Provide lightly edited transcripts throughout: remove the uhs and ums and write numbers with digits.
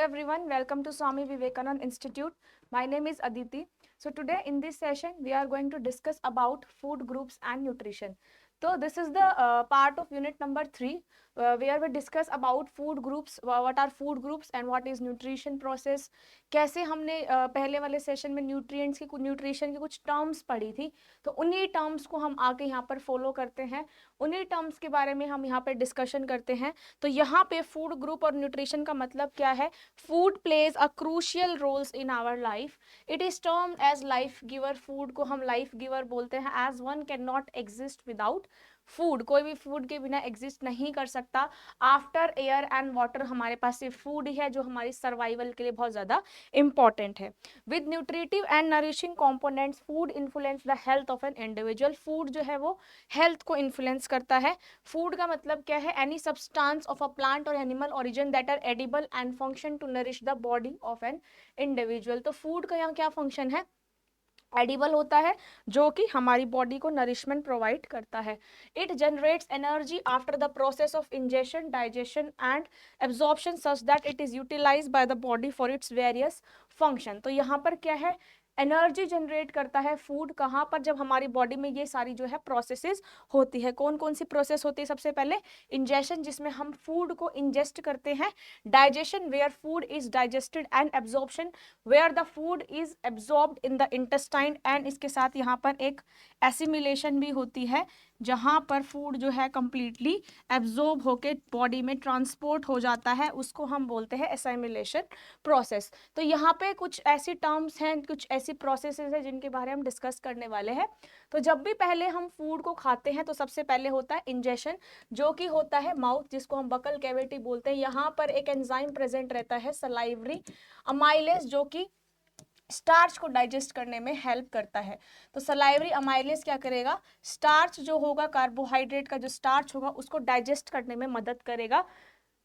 everyone, welcome to Swami Vivekanand Institute. My name is Aditi. So today in this session we are going to discuss about food groups and nutrition. So this is the part of unit number 3 where we discuss about food groups, what are food groups and what is nutrition process. कैसे हमने पहले वाले session में nutrients की nutrition की कुछ terms पढ़ी थी, तो उन्हीं टर्म्स को हम आके यहाँ पर फॉलो करते हैं, उन्हीं टर्म्स के बारे में हम यहाँ पर डिस्कशन करते हैं. तो यहाँ पे फूड ग्रुप और न्यूट्रिशन का मतलब क्या है? Food plays a crucial roles in our life. It is termed as life giver. Food को हम लाइफ गिवर बोलते हैं. As one can not exist without food. कोई भी फूड के बिना एग्जिस्ट नहीं कर सकता. आफ्टर एयर एंड वाटर हमारे पास सिर्फ फूड ही है जो हमारी सर्वाइवल के लिए बहुत ज़्यादा इंपॉर्टेंट है. With nutritive and nourishing components food influence the health of an individual. Food जो है वो हेल्थ को इन्फ्लुएंस करता है. फूड का मतलब क्या है? Any substance of a plant और animal origin that are edible and function to nourish the body of an individual. तो फूड का यहाँ क्या फंक्शन है? एडिबल होता है जो कि हमारी बॉडी को नरिशमेंट प्रोवाइड करता है. It generates energy after the process of ingestion, digestion and absorption such that it is utilized by the body for its various function. तो यहाँ पर क्या है? एनर्जी जनरेट करता है फूड. कहाँ पर? जब हमारी बॉडी में ये सारी जो है प्रोसेसेस होती है. कौन कौन सी प्रोसेस होती है? सबसे पहले इंजेशन, जिसमें हम फूड को इंजेस्ट करते हैं. Digestion, where food is digested. And absorption, where the food is absorbed in the intestine. And इसके साथ यहाँ पर एक एसिमिलेशन भी होती है जहाँ पर फूड जो है कंप्लीटली एब्जॉर्ब होके बॉडी में ट्रांसपोर्ट हो जाता है. उसको हम बोलते हैं एसिमिलेशन प्रोसेस. तो यहाँ पे कुछ ऐसी टर्म्स हैं, कुछ ऐसी प्रोसेसेस हैं जिनके बारे में हम डिस्कस करने वाले हैं. तो जब भी पहले हम फूड को खाते हैं तो सबसे पहले होता है इंजेशन, जो कि होता है माउथ, जिसको हम बकल कैविटी बोलते हैं. यहाँ पर एक एंजाइम प्रेजेंट रहता है सलाइवरी अमाइलेज, जो कि स्टार्च को डाइजेस्ट करने में हेल्प करता है. तो सलाइवरी अमाइलेज क्या करेगा? स्टार्च जो होगा, कार्बोहाइड्रेट का जो स्टार्च होगा, उसको डाइजेस्ट करने में मदद करेगा.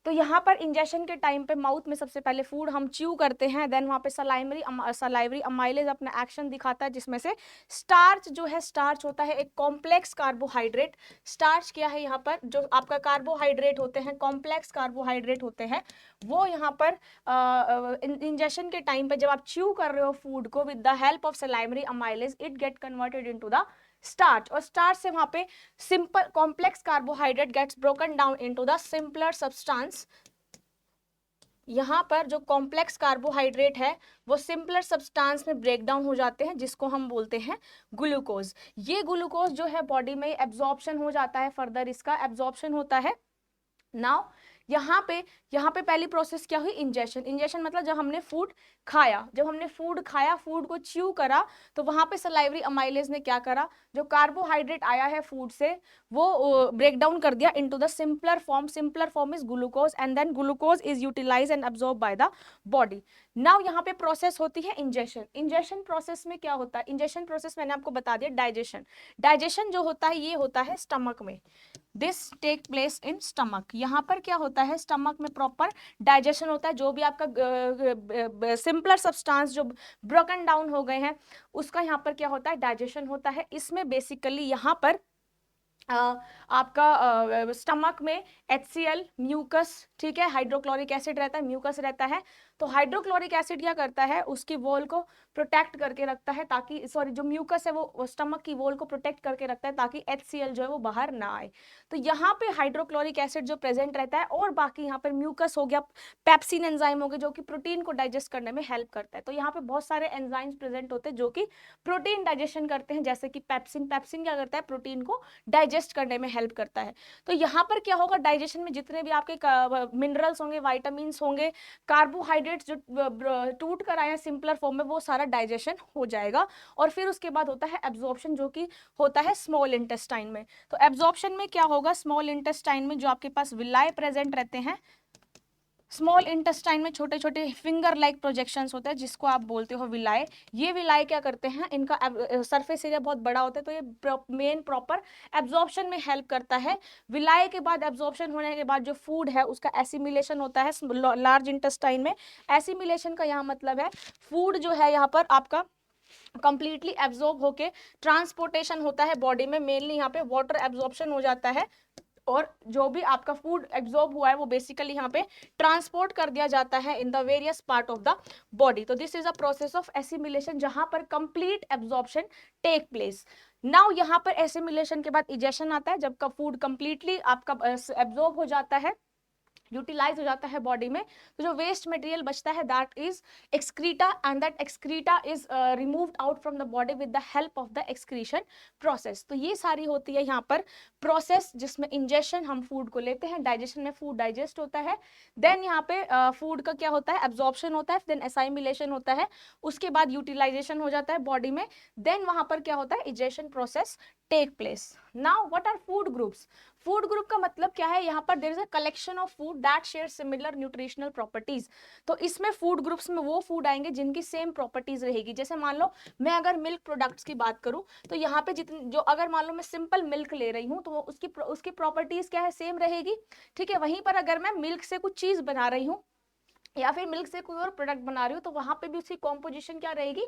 तो यहाँ पर इंजेक्शन के टाइम पे माउथ में सबसे पहले फूड हम च्यू करते हैं. देन वहाँ पे सलाइवरी अमाइलेज अपना एक्शन दिखाता है, जिसमें से स्टार्च जो है, स्टार्च होता है एक कॉम्प्लेक्स कार्बोहाइड्रेट. स्टार्च क्या है? यहाँ पर जो आपका कार्बोहाइड्रेट होते हैं, कॉम्प्लेक्स कार्बोहाइड्रेट होते हैं, वो यहाँ पर इंजेक्शन के टाइम पे जब आप च्यू कर रहे हो फूड को, with the help of salivary amylase it get converted into the starch. और स्टार्च से वहां पे simple complex carbohydrate gets broken down into the simpler substance. यहाँ पर जो कॉम्प्लेक्स कार्बोहाइड्रेट है वो सिंपलर सब्सटेंस में ब्रेक डाउन हो जाते हैं, जिसको हम बोलते हैं ग्लूकोज. ये ग्लूकोज जो है बॉडी में एब्जॉर्प्शन हो जाता है. फर्दर इसका एब्जॉर्प्शन होता है. नाउ यहाँ पे पहली प्रोसेस क्या हुई? इंजेशन. इंजेशन मतलब जब हमने फूड खाया, फूड को च्यू करा, तो वहां पे सलाइवरी अमाइलेज ने क्या करा? जो कार्बोहाइड्रेट आया है फूड से वो ब्रेक डाउन कर दिया into the simpler form. Simpler form is glucose and then glucose is utilize and absorb by the body. Now यहाँ पे प्रोसेस होती है इंजेशन. इंजेशन प्रोसेस में क्या होता है? इंजेशन प्रोसेस मैंने आपको बता दिया. डाइजेशन. डाइजेशन जो होता है ये होता है स्टमक में. This take place in stomach. यहाँ पर क्या होता है? स्टमक में प्रॉपर डाइजेशन होता है. जो भी आपका सिंपलर सब्सटेंस जो ब्रोकन डाउन हो गए हैं उसका यहाँ पर क्या होता है? डाइजेशन होता है. इसमें बेसिकली यहाँ पर आपका स्टमक में HCl, म्यूकस, ठीक है, हाइड्रोक्लोरिक एसिड रहता है, म्यूकस रहता है. तो हाइड्रोक्लोरिक एसिड क्या करता है? उसकी वॉल को प्रोटेक्ट करके रखता है, ताकि जो म्यूकस है वो स्टमक की वॉल को प्रोटेक्ट करके रखता है ताकि HCl जो है वो बाहर ना आए. तो यहाँ पे हाइड्रोक्लोरिक एसिड जो प्रेजेंट रहता है, और बाकी यहाँ पर म्यूकस हो गया, पेप्सिन एंजाइम हो गया जो कि प्रोटीन को डाइजेस्ट करने में हेल्प करता है. तो यहाँ पे बहुत सारे एंजाइम्स प्रेजेंट होते हैं जो कि प्रोटीन डाइजेशन करते हैं, जैसे कि पेप्सिन. पेप्सिन क्या करता है? प्रोटीन को डाइजेस्ट करने में हेल्प करता है. तो यहाँ पर क्या होगा? डाइजेशन में जितने भी आपके मिनरल्स होंगे, वाइटामिन होंगे, कार्बोहाइड्रेट जो टूट कर आए सिंपलर फॉर्म में, वो सारा डाइजेशन हो जाएगा. और फिर उसके बाद होता है एब्जॉर्प्शन, जो कि होता है स्मॉल इंटेस्टाइन में. तो एब्जॉर्प्शन में क्या होगा? स्मॉल इंटेस्टाइन में जो आपके पास विलाई प्रेजेंट रहते हैं, स्मॉल इंटेस्टाइन में छोटे छोटे फिंगर लाइक प्रोजेक्शंस होते हैं जिसको आप बोलते हो विलाय. ये विलाय क्या करते हैं? इनका सरफेस एरिया बहुत बड़ा होता है, तो ये मेन प्रॉपर एब्जॉर्प्शन में हेल्प करता है. विलाय के बाद एब्जॉर्प्शन होने के बाद जो फूड है उसका एसिमिलेशन होता है लार्ज इंटेस्टाइन में. एसिमिलेशन का यहाँ मतलब है फूड जो है यहाँ पर आपका कंप्लीटली एब्जॉर्ब होके ट्रांसपोर्टेशन होता है बॉडी में. मेनली यहाँ पे वाटर एब्जॉर्प्शन हो जाता है और जो भी आपका फूड एब्जॉर्ब हुआ है वो बेसिकली यहाँ पे ट्रांसपोर्ट कर दिया जाता है in the various part of the body. तो this is a process of assimilation जहां पर complete absorption take place. Now यहाँ पर एसिमिलेशन के बाद इजेशन आता है, जब का फूड कंप्लीटली आपका एब्जॉर्ब हो जाता है, यूटिलाइज हो जाता है बॉडी में, तो जो वेस्ट मटेरियल बचता है that is excreta, and that excreta is removed out from the body with the help of the excretion process. तो ये सारी होती है यहाँ पर प्रोसेस जिसमें इंजेशन, हम फूड को लेते हैं, डाइजेशन में फूड डाइजेस्ट होता है, देन यहाँ पे फूड का क्या होता है, एब्जॉर्प्शन होता है, देन असाइमिलेशन होता है, उसके बाद यूटिलाइजेशन हो जाता है बॉडी में, देन वहां पर क्या होता है, ingestion process take place. Now what are food groups? Food group का मतलब क्या है, यहाँ पर there is a collection of food that share similar nutritional properties. तो इसमें फूड ग्रुप्स में वो फूड आएंगे जिनकी सेम प्रॉपर्टीज रहेगी। जैसे मान लो मैं अगर मिल्क प्रोडक्ट्स की बात करूं, तो यहाँ पे जितने जो, अगर मान लो मैं सिंपल मिल्क ले रही हूँ तो वो उसकी प्रॉपर्टीज क्या है, सेम रहेगी, ठीक है। वहीं पर अगर मैं मिल्क से कुछ चीज बना रही हूँ या फिर मिल्क से कोई और प्रोडक्ट बना रही हूँ, तो वहां पे भी उसकी कॉम्पोजिशन क्या रहेगी,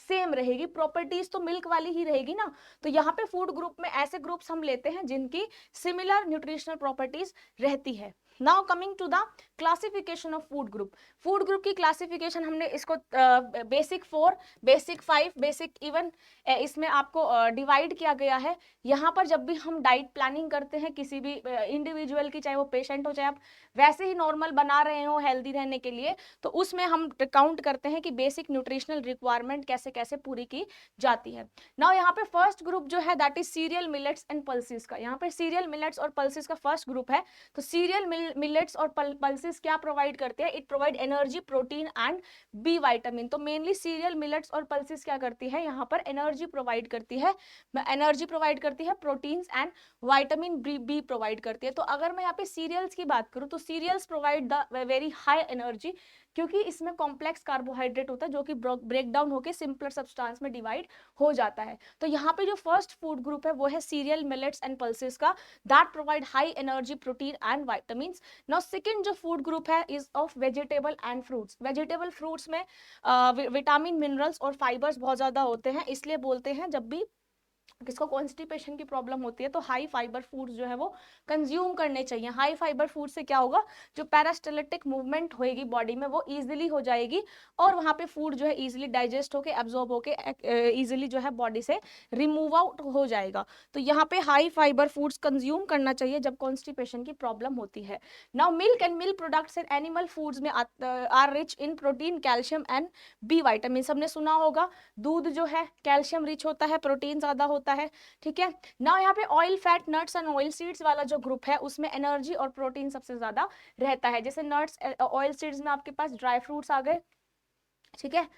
सेम रहेगी, प्रॉपर्टीज तो मिल्क वाली ही रहेगी ना। तो यहाँ पे फूड ग्रुप में ऐसे ग्रुप्स हम लेते हैं जिनकी सिमिलर न्यूट्रिशनल प्रॉपर्टीज रहती है। Now coming to the classification of food group. Food group की क्लासिफिकेशन हमने इसको बेसिक 4, बेसिक 5, बेसिक इवन इसमें आपको डिवाइड किया गया है। यहाँ पर जब भी हम डाइट प्लानिंग करते हैं किसी भी इंडिविजुअल की, चाहे वो पेशेंट हो, चाहे आप वैसे ही नॉर्मल बना रहे हो हेल्दी रहने के लिए, तो उसमें हम काउंट करते हैं कि बेसिक न्यूट्रिशनल रिक्वायरमेंट कैसे कैसे पूरी की जाती है। नाउ यहाँ पे फर्स्ट ग्रुप जो है that is cereal millets and pulses का। यहाँ पे सीरियल मिलेट्स और पल्सेस का फर्स्ट ग्रुप है। तो सीरियल मिलेट्स और पल्सेस क्या प्रोवाइड करते हैं, it provide energy, protein and B vitamin. तो मेनली सीरियल मिलेट्स और पल्सेस क्या करती है, यहाँ पर एनर्जी प्रोवाइड करती है, proteins and vitamin B provide करती है। तो अगर मैं यहाँ पे सीरियल्स की बात करूँ तो cereals provide the very high energy, क्योंकि इसमें कॉम्प्लेक्स कार्बोहाइड्रेट होता है जो कि ब्रेक डाउन होकर सिंपलर सब्सटेंस में डिवाइड हो जाता है। तो यहाँ पे जो फर्स्ट फूड ग्रुप है वो है सीरियल मिलेट्स एंड पल्सेस का, that provide high energy, protein and vitamin. Now second जो फूड ग्रुप है is of vegetable and fruits. Vegetable fruits में विटामिन, मिनरल्स और फाइबर्स बहुत ज्यादा होते हैं, इसलिए बोलते हैं जब भी किसको कॉन्स्टिपेशन की प्रॉब्लम होती है तो हाई फाइबर फूड्स जो है वो कंज्यूम करने चाहिए। हाई फाइबर फूड से क्या होगा, जो पैरास्टोलिटिक मूवमेंट होएगी बॉडी में वो इजीली हो जाएगी, और वहां पे फूड जो है इजीली डाइजेस्ट होके, एब्जॉर्ब होके इजीली जो है बॉडी से रिमूव आउट हो जाएगा। तो यहाँ पे हाई फाइबर फूड्स कंज्यूम करना चाहिए जब कॉन्स्टिपेशन की प्रॉब्लम होती है। Now milk and milk products and animal foods में are rich in protein, calcium and B vitamin. सबने सुना होगा दूध जो है कैल्शियम रिच होता है, प्रोटीन ज्यादा होता है, ठीक है ना। यहाँ पे oil, fat, nuts and oil seeds वाला जो ग्रुप है उसमें एनर्जी और प्रोटीन सबसे ज्यादा रहता है। जैसे नट्स, ऑयल सीड्स में आपके पास ड्राई फ्रूट्स आ गए, ठीक है,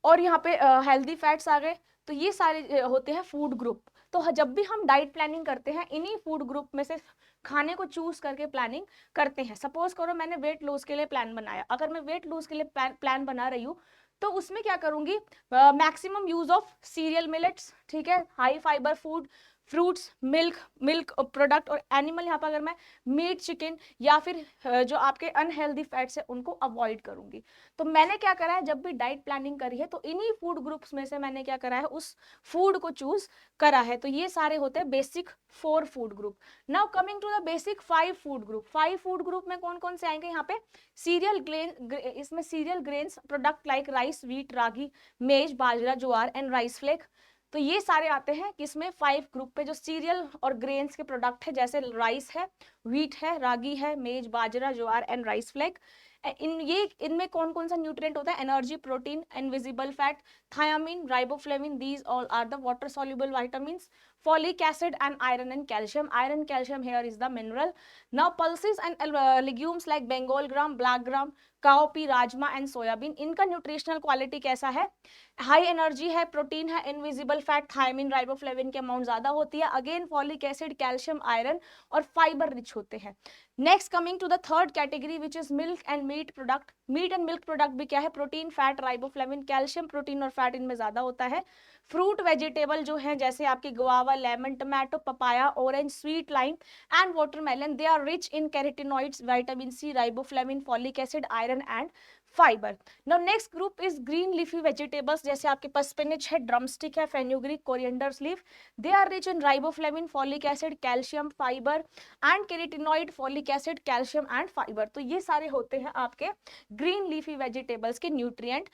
और यहाँ पे हेल्दी फैट्स आ गए। तो ये सारे होते हैं फूड ग्रुप। तो जब भी हम डाइट प्लानिंग करते हैं इन्हीं फूड ग्रुप में से खाने को चूज करके प्लानिंग करते हैं। सपोज करो मैंने वेट लॉस के लिए प्लान बनाया, अगर मैं वेट लॉस के लिए प्लान बना रही हूँ तो उसमें क्या करूंगी, maximum use of serial millets, ठीक है, high fibre food, fruits, milk product, और एनिमल यहाँ पर अगर मैं मीट, चिकन या फिर जो आपके अनहेल्दी फैट्स है उनको अवॉइड करूंगी। तो मैंने क्या करा है, जब भी डाइट प्लानिंग करी है तो इन्हीं फूड ग्रुप्स में से मैंने क्या करा है, उस फूड को चूज करा है। तो ये सारे होते हैं basic 4 food group. Now coming to the basic 5 food group. 5 food group में कौन कौन से आएंगे, यहाँ पे सीरियल इसमें cereal grains product like rice, wheat, ragi, maize, bajra, jowar and rice flake. तो ये सारे आते हैं किसमें, 5 ग्रुप पे, जो सीरियल और ग्रेन्स के प्रोडक्ट है, जैसे राइस है, व्हीट है, रागी है, maize, bajra, jowar and rice flake. इनमें कौन कौन सा न्यूट्रिएंट होता है, energy, protein, invisible fat, thiamine, riboflavin, these all are the water soluble vitamins, folic acid and iron and calcium. Iron, calcium here is the mineral. Now pulses and legumes like bengal gram, black gram, cowpea, rajma and soybean, इनका nutritional quality कैसा है, high energy है, protein है, invisible fat, thiamine, riboflavin की amount ज्यादा होती है, again folic acid, calcium, iron और फाइबर रिच होते हैं। Next coming to the third category which is milk and meat product. Meat and milk product भी क्या है, protein, fat, riboflavin, calcium, protein और फैट इनमें ज्यादा होता है। फ्रूट वेजिटेबल जो है जैसे आपकी guava, lemon, tomato, papaya, orange, sweet lime and watermelon, they are rich in carotenoids, vitamin C, riboflavin, folic acid, iron and fibre. Now next group is green leafy vegetables, जैसे आपके पास spinach है, drumstick है, fenugreek, coriander leaf. They are rich in riboflavin, folic acid, calcium, fibre and carotenoid, folic acid, calcium and fibre. तो ये सारे होते हैं आपके ग्रीन लीफी वेजिटेबल्स के न्यूट्रिएंट।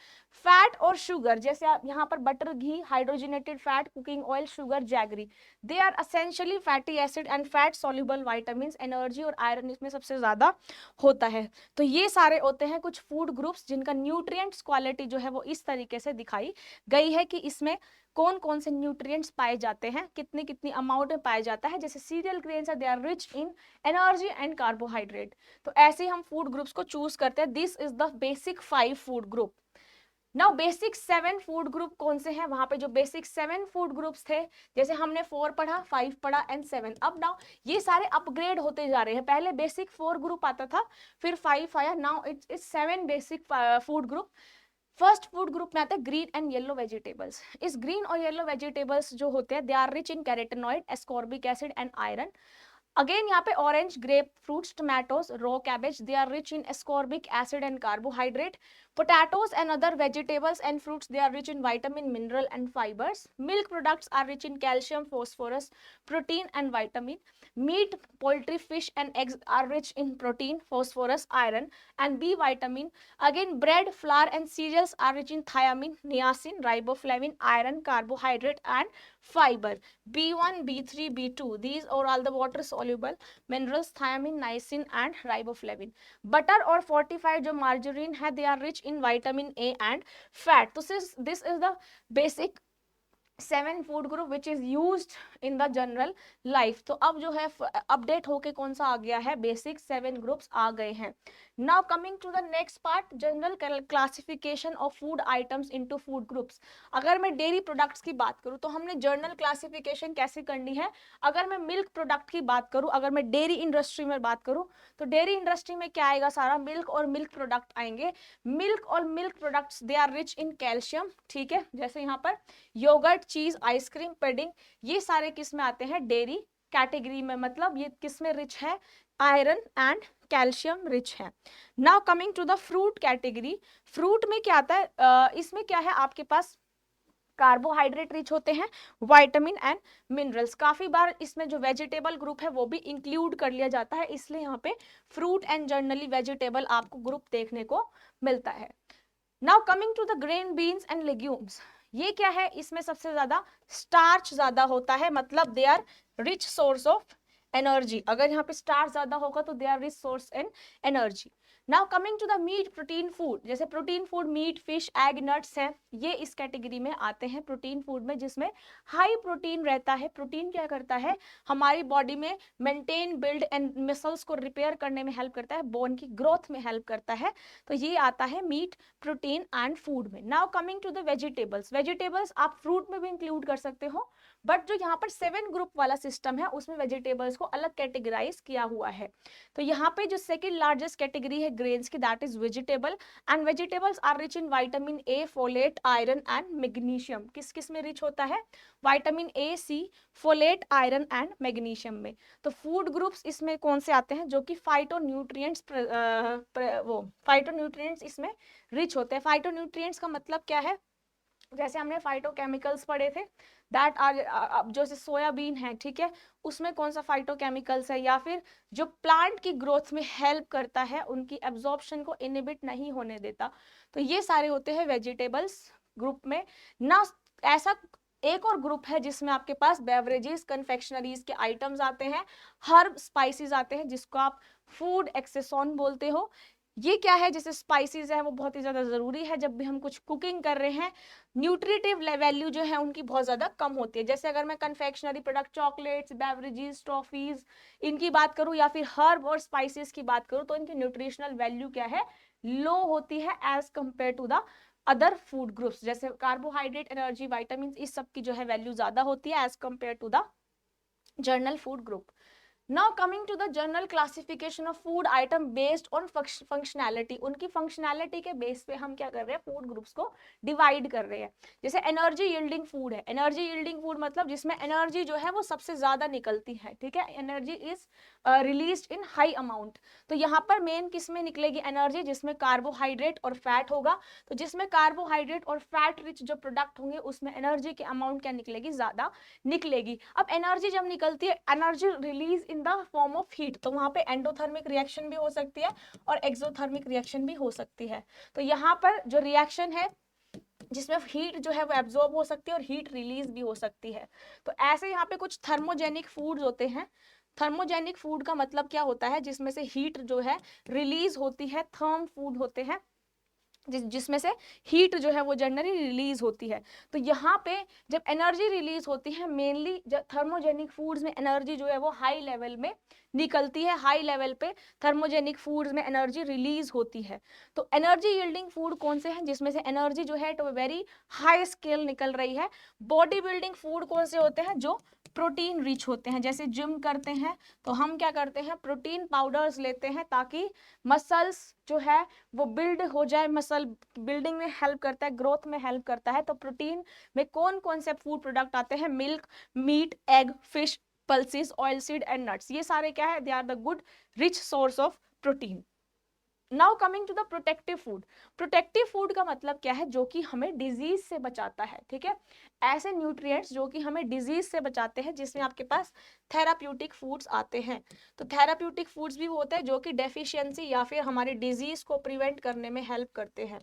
फैट और शुगर, जैसे आप यहाँ पर butter, ghee, hydrogenated fat, cooking oil, sugar, jaggery, they are essentially fatty acid and fat soluble vitamins. Energy और आयरन इसमें सबसे ज्यादा होता है। तो ये सारे होते हैं कुछ फूड ग्रुप्स जिनका न्यूट्रिएंट्स क्वालिटी जो है वो इस तरीके से दिखाई गई है कि इसमें कौन कौन से न्यूट्रिएंट्स पाए जाते हैं, कितनी कितनी अमाउंट में पाया जाता है। जैसे सीरियल ग्रेन्स है, they are rich in energy and carbohydrate. तो ऐसे हम फूड ग्रुप्स को चूज करते हैं। This is the basic 5 food group. Now basic 7 food group कौन से हैं, वहां पे जो बेसिक 7 फूड ग्रुप्स थे, जैसे हमने 4 पढ़ा, 5 पढ़ा एंड 7। अब नाउ ये सारे अपग्रेड होते जा रहे हैं। पहले बेसिक 4 ग्रुप आता था, फिर 5 आया, now it's 7 basic food group. First food group में आता है ग्रीन एंड येलो वेजिटेबल्स। इस ग्रीन और येलो वेजिटेबल्स जो होते हैं, they are rich in carotenoid, ascorbic acid and iron. Again यहाँ पे orange, grape fruits, tomatoes, raw cabbage, they are rich in ascorbic acid and carbohydrate. Potatoes and other vegetables and fruits, they are rich in vitamin, mineral and fibers. Milk products are rich in calcium, phosphorus, protein and vitamin. Meat, poultry, fish and eggs are rich in protein, phosphorus, iron and B vitamin. Again, bread, flour and cereals are rich in thiamine, niacin, riboflavin, iron, carbohydrate and fiber. B1, B3, B2, these are all the water soluble minerals, thiamine, niacin and riboflavin. Butter और fortified जो margarine है, they are rich in vitamin A and fat. So this is the basic 7 food group which is used in the general life. तो अब जो है update होके कौन सा आ गया है, बेसिक 7 ग्रुप्स आ गए हैं। Now coming to the next part, general classification of food items into food groups. अगर मैं डेयरी प्रोडक्ट्स की बात करूं तो हमने जनरल क्लासिफिकेशन कैसे करनी है। अगर मैं मिल्क प्रोडक्ट की बात करूं, अगर मैं डेयरी इंडस्ट्री में बात करूं, तो डेयरी इंडस्ट्री में क्या आएगा, सारा मिल्क और मिल्क प्रोडक्ट आएंगे। मिल्क और milk products they are rich in calcium, ठीक है, जैसे यहाँ पर योगर्ट, चीज, आइसक्रीम, पुडिंग, ये सारे किस में आते हैं, डेयरी कैटेगरी में। मतलब ये किस में रिच है, आयरन एंड कैल्शियम रिच है। Now coming to the fruit category. Fruit में क्या आता है, इसमें क्या है आपके पास, कार्बोहाइड्रेट रिच होते हैं, विटामिन एंड मिनरल्स। काफी बार इसमें जो वेजिटेबल ग्रुप है वो भी इंक्लूड कर लिया जाता है, इसलिए यहाँ पे फ्रूट एंड जनरली वेजिटेबल आपको ग्रुप देखने को मिलता है। Now coming to the grain, beans and legumes. ये क्या है, इसमें सबसे ज्यादा स्टार्च ज्यादा होता है, मतलब they are rich source of energy. अगर यहाँ पे स्टार्च ज्यादा होगा तो they are rich source in energy. Now coming to the meat protein food, जैसे protein food meat, fish, egg, nuts हैं, ये इस कैटेगरी में आते हैं प्रोटीन फूड में, जिसमें हाई प्रोटीन रहता है। प्रोटीन क्या करता है, हमारी बॉडी में मेंटेन, बिल्ड एंड मसल्स को रिपेयर करने में हेल्प करता है, बोन की ग्रोथ में हेल्प करता है। तो ये आता है मीट, प्रोटीन एंड फूड में। Now coming to the vegetables. Vegetables आप फ्रूट में भी इंक्लूड कर सकते हो, बट जो यहाँ पर 7 ग्रुप वाला सिस्टम है उसमें वेजिटेबल्स को अलग कैटेगराइज किया हुआ है। तो यहाँ पे जो सेकंड लार्जेस्ट कैटेगरी है ग्रेन्स की, that is vegetable, and vegetables are rich in vitamin A, folate, iron and magnesium. किस किस में रिच होता है, vitamin A, C, folate, iron and magnesium में। तो फूड ग्रुप्स इसमें कौन से आते हैं, जो कि फाइटोन्यूट्रिएंट्स फाइटोन्यूट्रिएंट्स इसमें रिच होते हैं। फाइटोन्यूट्रिएंट्स का मतलब क्या है, जैसे हमने फाइटोकेमिकल्स पढ़े थे, दैट आर जो सोयाबीन है, ठीक है, उसमें कौन सा फाइटोकेमिकल्स है, या फिर जो प्लांट की ग्रोथ में हेल्प करता है, उनकी एब्जॉर्प्शन को इनहिबिट नहीं होने देता। तो ये सारे होते हैं वेजिटेबल्स ग्रुप में ना। ऐसा एक और ग्रुप है जिसमें आपके पास बेवरेजेस, कन्फेक्शनरीज के आइटम्स आते हैं, हर्ब, स्पाइसेस आते हैं, जिसको आप फूड एक्सेसॉन बोलते हो। ये क्या है, जैसे स्पाइसेस है वो बहुत ही ज्यादा जरूरी है जब भी हम कुछ कुकिंग कर रहे हैं। न्यूट्रिटिव वैल्यू जो है उनकी बहुत ज्यादा कम होती है। जैसे अगर मैं confectionery product, chocolates, beverages, toffees, इनकी बात करूं, या फिर हर्ब और स्पाइसेस की बात करूं, तो इनकी न्यूट्रिशनल वैल्यू क्या है, लो होती है as compare to the other food groups. जैसे कार्बोहाइड्रेट, एनर्जी, विटामिन, इस सब की जो है वैल्यू ज्यादा होती है as compare to the journal food group. Now coming to the general classification of food item based on functionality, उनकी फंक्शनैलिटी के बेस पे हम क्या कर रहे हैं, फूड ग्रुप्स को डिवाइड कर रहे हैं। जैसे एनर्जी यील्डिंग फूड है, एनर्जी यील्डिंग फूड मतलब जिसमें एनर्जी जो है वो सबसे ज्यादा निकलती है, ठीक है, energy is released in high amount. तो यहाँ पर मेन किस में निकलेगी एनर्जी, जिसमें कार्बोहाइड्रेट और फैट होगा। तो जिसमें कार्बोहाइड्रेट और फैट रिच जो प्रोडक्ट होंगे उसमें एनर्जी की अमाउंट क्या निकलेगी, ज्यादा निकलेगी। अब एनर्जी जब निकलती है, energy release in the form of heat, तो वहां पे एंडोथर्मिक रिएक्शन भी हो सकती है और एक्सोथर्मिक रिएक्शन भी हो सकती है। तो यहाँ पर जो रिएक्शन है जिसमें हीट जो है वो एब्जॉर्ब हो सकती है और हीट रिलीज भी हो सकती है। तो ऐसे यहाँ पे कुछ थर्मोजेनिक फूड्स होते हैं। थर्मोजेनिक फूड का मतलब क्या होता है, जिसमें से हीट जो है रिलीज होती है, थर्म फूड होते हैं जिसमें से हीट जो है वो जनरली रिलीज होती है। तो यहाँ पे जब एनर्जी रिलीज होती है, मेनली जब थर्मोजेनिक फूड्स में एनर्जी जो है वो हाई लेवल में निकलती है, हाई लेवल पे थर्मोजेनिक फूड्स में एनर्जी रिलीज होती है। तो एनर्जी यील्डिंग फूड कौन से हैं, जिसमें से एनर्जी जो है तो वेरी हाई स्केल निकल रही है। बॉडी बिल्डिंग फूड कौन से होते हैं, जो प्रोटीन रिच होते हैं। जैसे जिम करते हैं तो हम क्या करते हैं, प्रोटीन पाउडर्स लेते हैं ताकि मसल्स जो है वो बिल्ड हो जाए, मसल बिल्डिंग में हेल्प करता है, ग्रोथ में हेल्प करता है। तो प्रोटीन में कौन कौन से फूड प्रोडक्ट आते हैं, milk, meat, egg, fish, pulses, oil seed and nuts, ये सारे क्या है, they are the good rich source of protein. Now coming to the protective food. Protective food का मतलब क्या है, जो कि हमें डिजीज से बचाता है, ठीक है, ऐसे न्यूट्रिएंट्स जो कि हमें डिजीज से बचाते हैं, जिसमें आपके पास थेराप्यूटिक फूड्स आते हैं। तो थेराप्यूटिक फूड्स भी वो होते हैं जो कि डेफिशिएंसी या फिर हमारी डिजीज को प्रिवेंट करने में हेल्प करते हैं।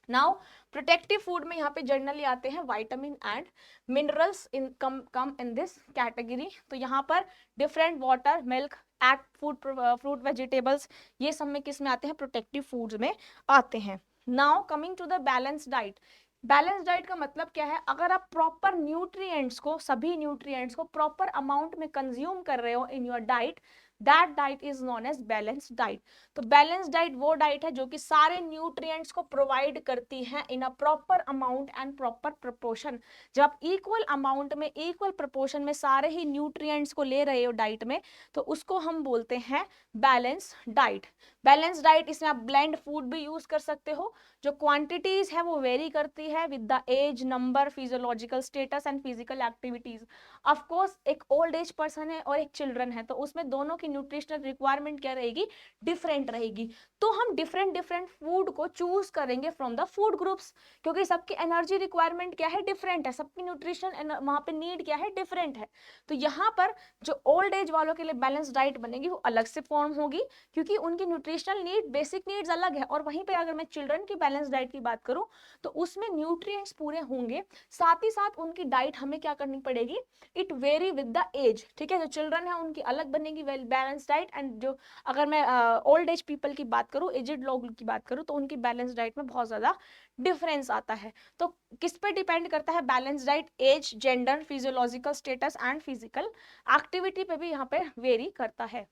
नाउ प्रोटेक्टिव फूड में यहाँ पे जनरली आते हैं vitamin and minerals in come in this category. तो यहाँ पर different water, milk, egg, fruit vegetables, ये सब में किस में आते हैं, प्रोटेक्टिव फूड्स में आते हैं। Now coming to the balance diet. Balance diet का मतलब क्या है, अगर आप प्रॉपर न्यूट्रिएंट्स को, सभी न्यूट्रिएंट्स को प्रॉपर अमाउंट में कंज्यूम कर रहे हो in your diet, that diet is known as balanced diet. तो बैलेंस डाइट वो डाइट है जो कि सारे न्यूट्रिएंट्स को प्रोवाइड करती है in a proper amount and proper proportion. जब आप इक्वल अमाउंट में, इक्वल प्रोपोर्शन में सारे ही न्यूट्रिएंट्स को ले रहे हो डाइट में, तो उसको हम बोलते हैं बैलेंस डाइट। बैलेंस डाइट, इसमें आप ब्लेंड फूड भी यूज कर सकते हो। जो क्वांटिटीज है वो वेरी करती है with the age, number, physiological status and physical activities. Of course एक ओल्ड एज पर्सन है और एक चिल्ड्रन है, तो उसमें दोनों की न्यूट्रिशनल रिक्वायरमेंट क्या रहेगी, डिफरेंट रहेगी। तो हम डिफरेंट डिफरेंट फूड को चूज करेंगे फ्रॉम द फूड ग्रुप्स, क्योंकि सबकी एनर्जी रिक्वायरमेंट क्या है, डिफरेंट है, सबकी न्यूट्रिशनल वहां पे नीड क्या है, डिफरेंट है। तो यहाँ पर जो ओल्ड एज वालों के लिए बैलेंस डाइट बनेगी वो अलग से फॉर्म होगी, क्योंकि उनकी न्यूट्रिशनल नीड, बेसिक नीड्स अलग है। और वहीं पे अगर मैं चिल्ड्रन की बैलेंस डाइट की बात करूं तो उसमें न्यूट्रिएंट्स पूरे होंगे, साथ ही साथ उनकी डाइट हमें क्या करनी पड़ेगी, it vary with the age, ठीक है। जो चिल्ड्रन है उनकी अलग बनेगी वेल बैलेंस डाइट, एंड जो अगर मैं ओल्ड एज पीपल की बात करूं, एजेड लोग की बात करूं, तो उनकी बैलेंस डाइट में बहुत ज्यादा डिफरेंस आता है। तो किस पे डिपेंड करता है balance diet, age, gender, physiological status and physical activity पे भी यहाँ पे वेरी करता है।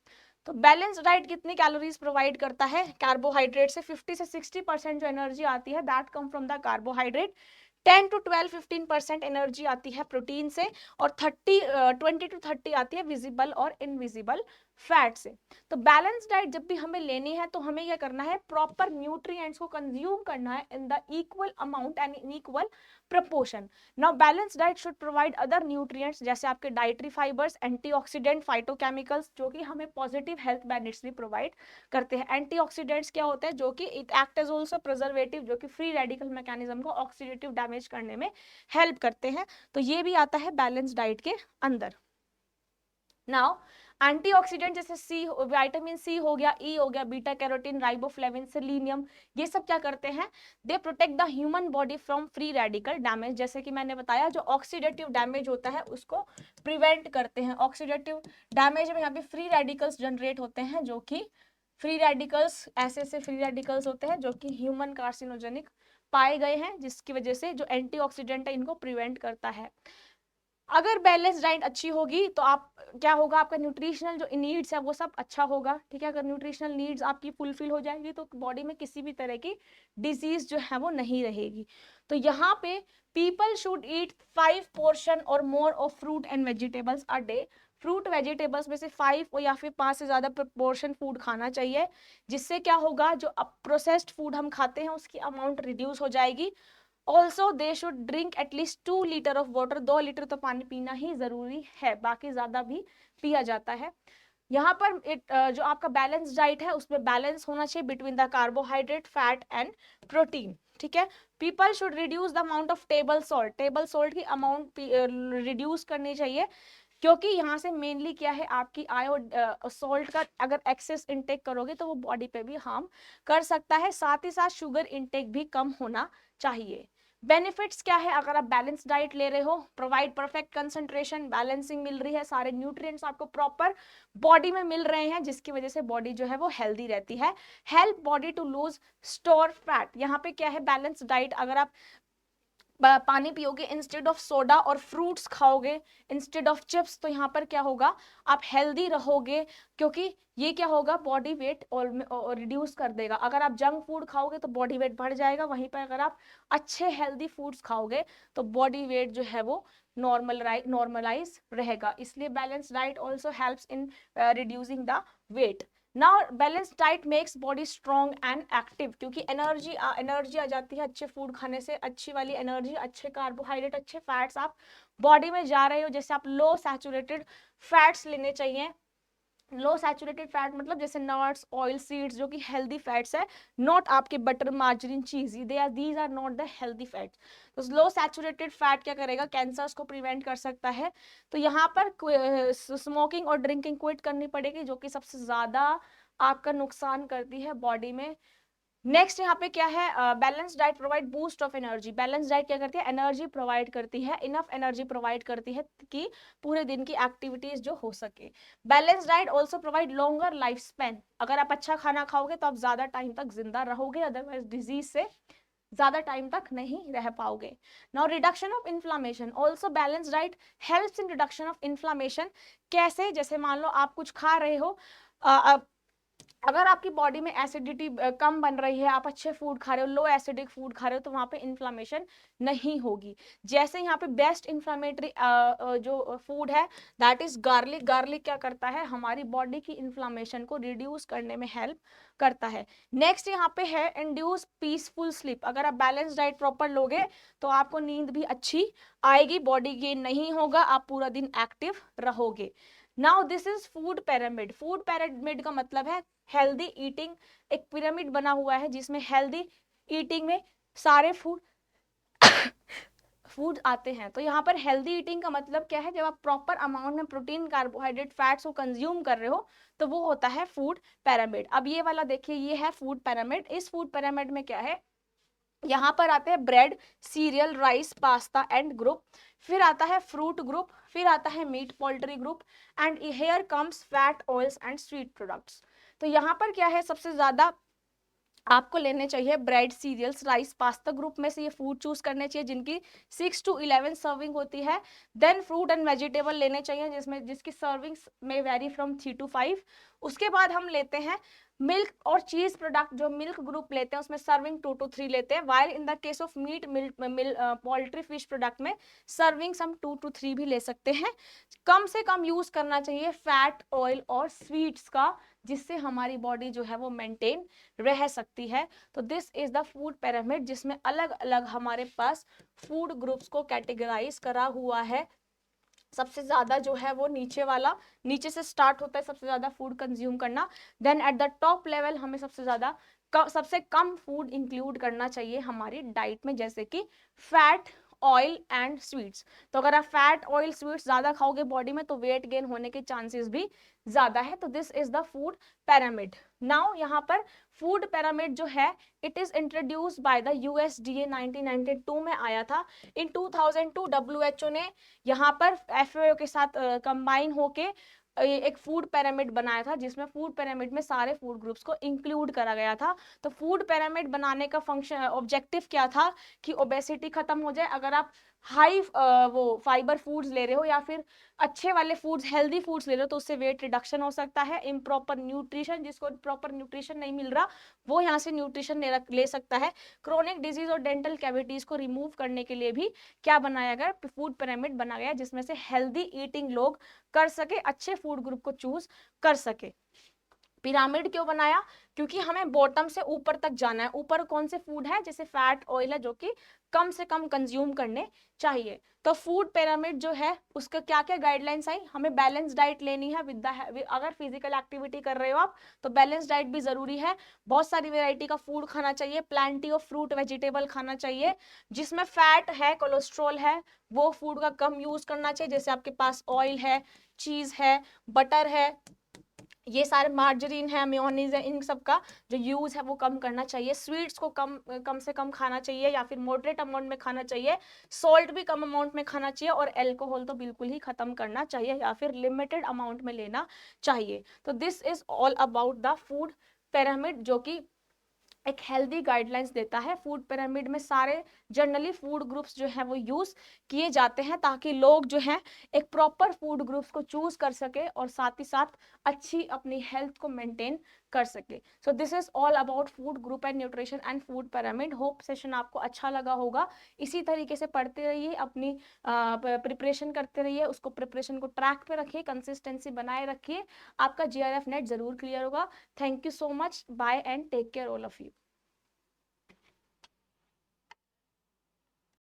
तो बैलेंस डाइट कितनी कैलोरीज प्रोवाइड करता है, कार्बोहाइड्रेट से 50 से 60% जो एनर्जी आती है that come from the carbohydrate, 10 to 12-15% energy आती है प्रोटीन से, और 20 to 30 आती है विजिबल और इनविजिबल फैट से। तो बैलेंस डाइट जब भी हमें लेनी है तो हमें क्या करना है, प्रॉपर न्यूट्रिएंट्स को कंज्यूम करना है in the equal amount and in equal proportion. Now balance diet should provide other nutrients, जैसे आपके डाइटरी फाइबर्स, एंटीऑक्सीडेंट, फाइटोकेमिकल्स, जो कि हमें पॉजिटिव हेल्थ बेनिफिट्स भी प्रोवाइड करते हैं। एंटीऑक्सीडेंट्स क्या होते हैं, जो कि it act as also preservative, जो कि फ्री रेडिकल मैकेनिज्म को ऑक्सीडेटिव डैमेज करने में हेल्प करते हैं। तो ये भी आता है बैलेंस डाइट के अंदर। नाउ एंटीऑक्सीडेंट जैसे सी, विटामिन सी हो गया, ई हो गया, बीटा कैरोटीन, राइबोफ्लेविन, सेलेनियम, ये सब क्या करते हैं, they protect the human body from free radical damage. जैसे कि मैंने बताया, जो ऑक्सीडेटिव डैमेज होता है उसको प्रिवेंट करते हैं। ऑक्सीडेटिव डैमेज में यहाँ पे फ्री रेडिकल्स जनरेट होते हैं, जो कि फ्री रेडिकल्स ऐसे फ्री रेडिकल्स होते हैं जो कि ह्यूमन कार्सिनोजेनिक पाए गए हैं, जिसकी वजह से जो एंटीऑक्सीडेंट है इनको प्रिवेंट करता है। अगर बैलेंस डाइट अच्छी होगी तो आप क्या होगा, आपका न्यूट्रिशनल जो नीड्स है वो सब अच्छा होगा, ठीक है। अगर न्यूट्रिशनल नीड्स आपकी फुलफिल हो जाएगी तो बॉडी में किसी भी तरह की डिजीज जो है वो नहीं रहेगी। तो यहाँ पे पीपल शुड ईट 5 पोर्शन और more of fruit and vegetables a day. Fruit vegetables में से 5 या फिर 5 से ज़्यादा प्रपोर्शन फूड खाना चाहिए, जिससे क्या होगा, जो प्रोसेस्ड फूड हम खाते हैं उसकी अमाउंट रिड्यूस हो जाएगी। Also they should drink at least 2 litre of water, 2 litre तो पानी पीना ही जरूरी है, बाकी ज़्यादा भी पिया जाता है। यहाँ पर जो आपका बैलेंस डाइट है उसमें बैलेंस होना चाहिए between the carbohydrate, fat and protein, ठीक है। People should reduce the amount of table salt की अमाउंट रिड्यूस करनी चाहिए, क्योंकि यहाँ से मेनली क्या है, आपकी सॉल्ट का अगर एक्सेस इंटेक करोगे तो वो बॉडी पे भी हार्म कर सकता है। साथ ही साथ शुगर इंटेक भी कम होना चाहिए। बेनिफिट्स क्या है अगर आप बैलेंस डाइट ले रहे हो? प्रोवाइड परफेक्ट कंसंट्रेशन, बैलेंसिंग मिल रही है, सारे न्यूट्रिएंट्स आपको प्रॉपर बॉडी में मिल रहे हैं, जिसकी वजह से बॉडी जो है वो हेल्दी रहती है। Help body to lose store fat, यहाँ पे क्या है, बैलेंस डाइट अगर आप पानी पियोगे इंस्टेड ऑफ सोडा और फ्रूट्स खाओगे इंस्टेड ऑफ चिप्स, तो यहाँ पर क्या होगा, आप हेल्दी रहोगे, क्योंकि ये क्या होगा, बॉडी वेट रिड्यूस कर देगा। अगर आप जंक फूड खाओगे तो बॉडी वेट बढ़ जाएगा, वहीं पर अगर आप अच्छे हेल्दी फूड्स खाओगे तो बॉडी वेट जो है वो नॉर्मलाइज रहेगा। इसलिए balance diet also helps in reducing the weight. Now balance diet makes body strong and active, क्योंकि एनर्जी आ जाती है अच्छे फूड खाने से, अच्छी वाली एनर्जी, अच्छे कार्बोहाइड्रेट, अच्छे फैट्स आप बॉडी में जा रहे हो। जैसे आप लो सैचुरेटेड फैट्स लेने चाहिए। लो सैचुरेटेड फैट मतलब जैसे नट्स, ऑयल, सीड्स, जो कि हेल्दी फैट्स है, नॉट आपके butter, margarine, cheese, these are not the healthy fats. तो लो सैचुरेटेड फैट क्या करेगा, कैंसर्स को प्रिवेंट कर सकता है। तो यहाँ पर स्मोकिंग और ड्रिंकिंग क्विट करनी पड़ेगी, जो कि सबसे ज्यादा आपका नुकसान करती है बॉडी में। नेक्स्ट यहाँ पे क्या है, balance diet provide boost of energy. Balance diet क्या करती है, एनर्जी प्रोवाइड करती है, इनफ एनर्जी प्रोवाइड करती है कि पूरे दिन की एक्टिविटीज जो हो सके। Balance diet also provide longer life span. अगर आप अच्छा खाना खाओगे तो आप ज्यादा टाइम तक जिंदा रहोगे, अदरवाइज डिजीज से ज्यादा टाइम तक नहीं रह पाओगे। Now reduction of inflammation, also balance diet helps in reduction of inflammation. कैसे, जैसे मान लो आप कुछ खा रहे हो, अगर आपकी बॉडी में एसिडिटी कम बन रही है, आप अच्छे फूड खा रहे हो, लो एसिडिक फूड खा रहे हो, तो वहां पे इन्फ्लामेशन नहीं होगी। जैसे यहाँ पे बेस्ट इन्फ्लामेटरी जो फूड है दैट इज गार्लिक। गार्लिक क्या करता है, हमारी बॉडी की इन्फ्लामेशन को रिड्यूस करने में हेल्प करता है। नेक्स्ट यहाँ पे है इंड्यूस पीसफुल स्लीप। अगर आप बैलेंस डाइट प्रॉपर लोगे तो आपको नींद भी अच्छी आएगी, बॉडी गेन नहीं होगा, आप पूरा दिन एक्टिव रहोगे। Now this is food pyramid. Food pyramid का मतलब है हेल्दी ईटिंग। एक पिरामिड बना हुआ है जिसमें हेल्दी ईटिंग में सारे फूड आते हैं। तो यहाँ पर हेल्दी ईटिंग का मतलब क्या है, जब आप प्रॉपर अमाउंट में प्रोटीन, कार्बोहाइड्रेट, फैट्स को कंज्यूम कर रहे हो तो वो होता है फूड पिरामिड। अब ये वाला देखिए, ये है फूड पिरामिड। इस फूड पिरामिड में क्या है, यहाँ पर आते हैं bread, cereal, rice, pasta and group, फिर आता है फ्रूट ग्रुप, फिर आता है meat, poultry group, and here comes fat, oils and sweet products. तो यहाँ पर क्या है, सबसे ज्यादा आपको लेने चाहिए bread, cereals, rice, pasta group में से ये फूड चूज करने चाहिए जिनकी 6 to 11 सर्विंग होती है। देन फ्रूट एंड वेजिटेबल लेने चाहिए जिसकी सर्विंग्स में वेरी फ्रॉम 3 to 5। उसके बाद हम लेते हैं मिल्क और चीज प्रोडक्ट। जो मिल्क ग्रुप लेते हैं उसमें सर्विंग 2 to 3 लेते हैं, while in the case of meat, poultry, fish product में सर्विंग्स हम 2 to 3 भी ले सकते हैं। कम से कम यूज करना चाहिए फैट, ऑयल और स्वीट्स का, जिससे हमारी बॉडी जो है वो मेंटेन रह सकती है। तो this is the food pyramid, जिसमें अलग अलग हमारे पास फूड ग्रुप्स को कैटेगराइज करा हुआ है। सबसे ज्यादा जो है वो नीचे वाला, नीचे से स्टार्ट होता है सबसे ज्यादा फूड कंज्यूम करना। Then at the top level हमें सबसे कम फूड इंक्लूड करना चाहिए हमारी डाइट में, जैसे कि फैट, ऑयल एंड स्वीट्स। तो अगर आप फैट, ऑयल, स्वीट्स ज्यादा खाओगे बॉडी में तो वेट गेन होने के चांसेस भी ज्यादा है। तो this is the food pyramid. Now यहाँ पर फूड पिरामिड जो है it is introduced by the USDA, 1992 में आया था। इन 2002 WHO ने यहाँ पर FAO के साथ कंबाइन होके एक फूड पिरामिड बनाया था, जिसमें फूड पिरामिड में सारे फूड ग्रुप्स को इंक्लूड करा गया था। तो फूड पिरामिड बनाने का फंक्शन, ऑब्जेक्टिव क्या था कि ओबेसिटी खत्म हो जाए। अगर आप हाई वो फाइबर फूड्स ले रहे हो या फिर अच्छे वाले फूड्स, हेल्दी फूड्स ले रहे हो, तो उससे वेट रिडक्शन हो सकता है। इम्प्रॉपर न्यूट्रिशन, जिसको प्रॉपर न्यूट्रिशन नहीं मिल रहा वो यहाँ से न्यूट्रिशन ले सकता है। क्रोनिक डिजीज और डेंटल कैविटीज को रिमूव करने के लिए भी क्या बनाया गया, फूड पिरामिड बनाया गया, जिसमें से हेल्दी ईटिंग लोग कर सके, अच्छे फूड ग्रुप को चूज कर सके। पिरामिड क्यों बनाया, क्योंकि हमें बॉटम से ऊपर तक जाना है। ऊपर कौन से फूड है, जैसे फैट ऑयल है, जो कि कम से कम कंज्यूम करने चाहिए। तो फूड पिरामिड जो है उसका क्या क्या गाइडलाइंस आई, हमें बैलेंस डाइट लेनी है विद अगर फिजिकल एक्टिविटी कर रहे हो आप तो बैलेंस डाइट भी जरूरी है। बहुत सारी वेराइटी का फूड खाना चाहिए, प्लेंटी ऑफ फ्रूट वेजिटेबल खाना चाहिए। जिसमें फैट है, कोलेस्ट्रॉल है, वो फूड का कम यूज करना चाहिए। जैसे आपके पास ऑयल है, चीज है, बटर है, ये सारे मार्जरीन है, मेयोनीज है, इन सब का जो यूज है वो कम करना चाहिए। स्वीट्स को कम से कम खाना चाहिए या फिर मॉडरेट अमाउंट में खाना चाहिए। सॉल्ट भी कम अमाउंट में खाना चाहिए और अल्कोहल तो बिल्कुल ही खत्म करना चाहिए या फिर लिमिटेड अमाउंट में लेना चाहिए। तो this is all about the food pyramid, जो कि एक हेल्दी गाइडलाइंस देता है। फूड पिरामिड में सारे जनरली फूड ग्रुप्स जो है वो यूज किए जाते हैं ताकि लोग जो है एक प्रॉपर फूड ग्रुप्स को चूज कर सके और साथ ही साथ अच्छी अपनी हेल्थ को मेंटेन कर सके। So this is all about food group and nutrition and food pyramid. Hope session आपको अच्छा लगा होगा। इसी तरीके से पढ़ते रहिए, अपनी प्रिपरेशन करते रहिए, उसको प्रिपरेशन को ट्रैक पे रखिए, कंसिस्टेंसी बनाए रखिए, आपका जीआरएफ नेट जरूर क्लियर होगा। Thank you so much, bye and take care all of you.